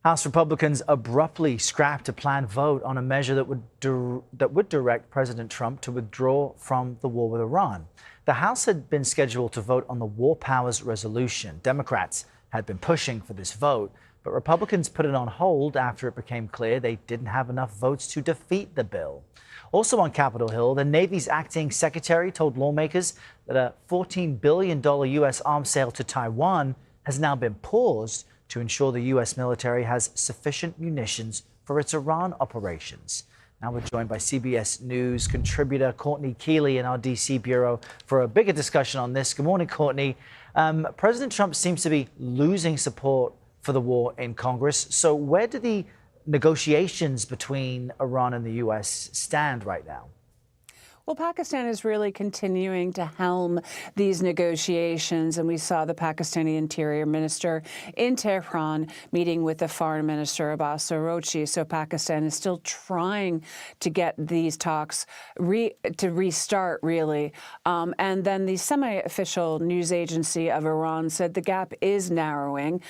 House Republicans abruptly scrapped a planned vote on a measure that would direct President Trump to withdraw from the war with Iran. The House had been scheduled to vote on the War Powers Resolution. Democrats had been pushing for this vote, but Republicans put it on hold after it became clear they didn't have enough votes to defeat the bill. Also on Capitol Hill, the Navy's acting secretary told lawmakers that a $14 billion U.S. arms sale to Taiwan has now been paused to ensure the U.S. military has sufficient munitions for its Iran operations. Now we're joined by CBS News contributor Courtney Kealy in our D.C. bureau for a bigger discussion on this. Good morning, Courtney. President Trump seems to be losing support for the war in Congress. So where do the negotiations between Iran and the U.S. stand right now? Well, Pakistan is really continuing to helm these negotiations, and we saw the Pakistani Interior Minister in Tehran meeting with the Foreign Minister Abbas Araghchi. So Pakistan is still trying to get these talks to restart, really. And then the semi-official news agency of Iran said the gap is narrowing.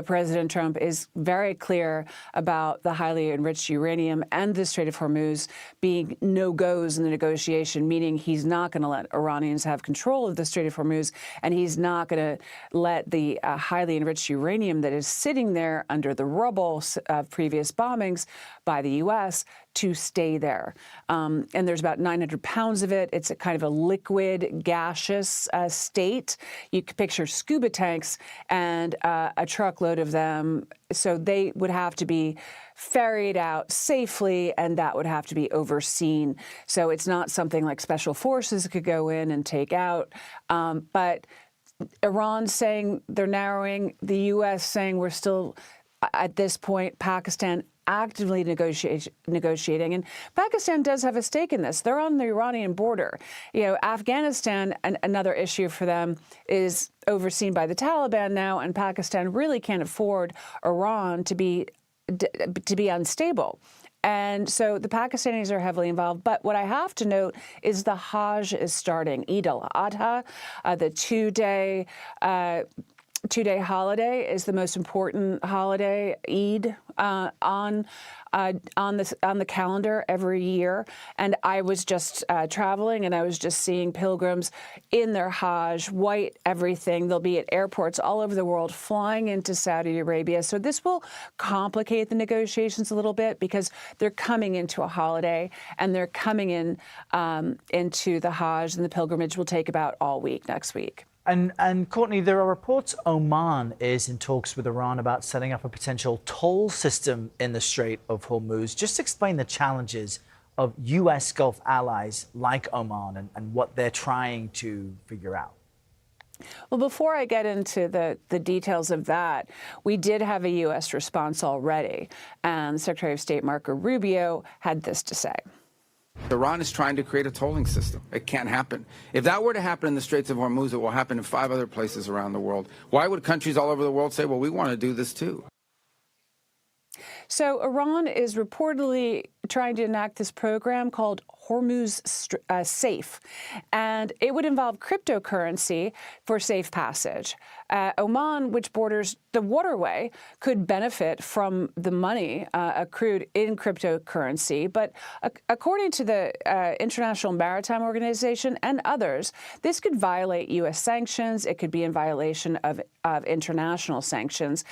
President Trump is very clear about the highly enriched uranium and the Strait of Hormuz being no-goes in the negotiation, meaning he's not going to let Iranians have control of the Strait of Hormuz, and he's not going to let the highly enriched uranium that is sitting there under the rubble of previous bombings by the U.S. to stay there. And there's about 900 pounds of it. It's a kind of a liquid, gaseous state. You can picture scuba tanks and a truckload of them. So they would have to be ferried out safely, and that would have to be overseen. So it's not something like special forces could go in and take out. But Iran saying they're narrowing, the U.S. saying we're still, at this point, Pakistan actively negotiating. And Pakistan does have a stake in this. They're on the Iranian border. You know, Afghanistan, another issue for them, is overseen by the Taliban now, and Pakistan really can't afford Iran to be unstable. And so the Pakistanis are heavily involved. But what I have to note is the Hajj is starting. Eid al-Adha, the two-day holiday, is the most important holiday, Eid, on the calendar every year. And I was just traveling, and I was just seeing pilgrims in their Hajj, white everything. They'll be at airports all over the world flying into Saudi Arabia. So this will complicate the negotiations a little bit, because they're coming into a holiday, and they're coming in into the Hajj, and the pilgrimage will take about all week next week. And Courtney, there are reports Oman is in talks with Iran about setting up a potential toll system in the Strait of Hormuz. Just explain the challenges of U.S. Gulf allies like Oman and what they're trying to figure out. Well, before I get into the details of that, we did have a U.S. response already, and Secretary of State Marco Rubio had this to say. Iran is trying to create a tolling system. It can't happen. If that were to happen in the Straits of Hormuz, it will happen in 5 other places around the world. Why would countries all over the world say, well, we want to do this too? So Iran is reportedly trying to enact this program called Hormuz Safe, and it would involve cryptocurrency for safe passage. Oman, which borders the waterway, could benefit from the money accrued in cryptocurrency. But according to the International Maritime Organization and others, this could violate U.S. sanctions. It could be in violation of international sanctions.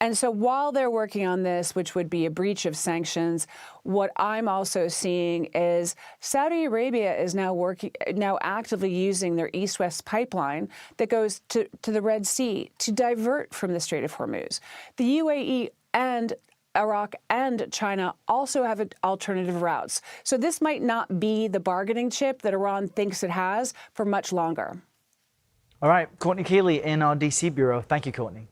And so while they're working on this, which would be a breach of sanctions, what I'm also seeing is Saudi Arabia is now actively using their East-West pipeline that goes to the Red Sea to divert from the Strait of Hormuz. The UAE and Iraq and China also have alternative routes. So this might not be the bargaining chip that Iran thinks it has for much longer. All right, Courtney Kealy in our D.C. bureau. Thank you, Courtney.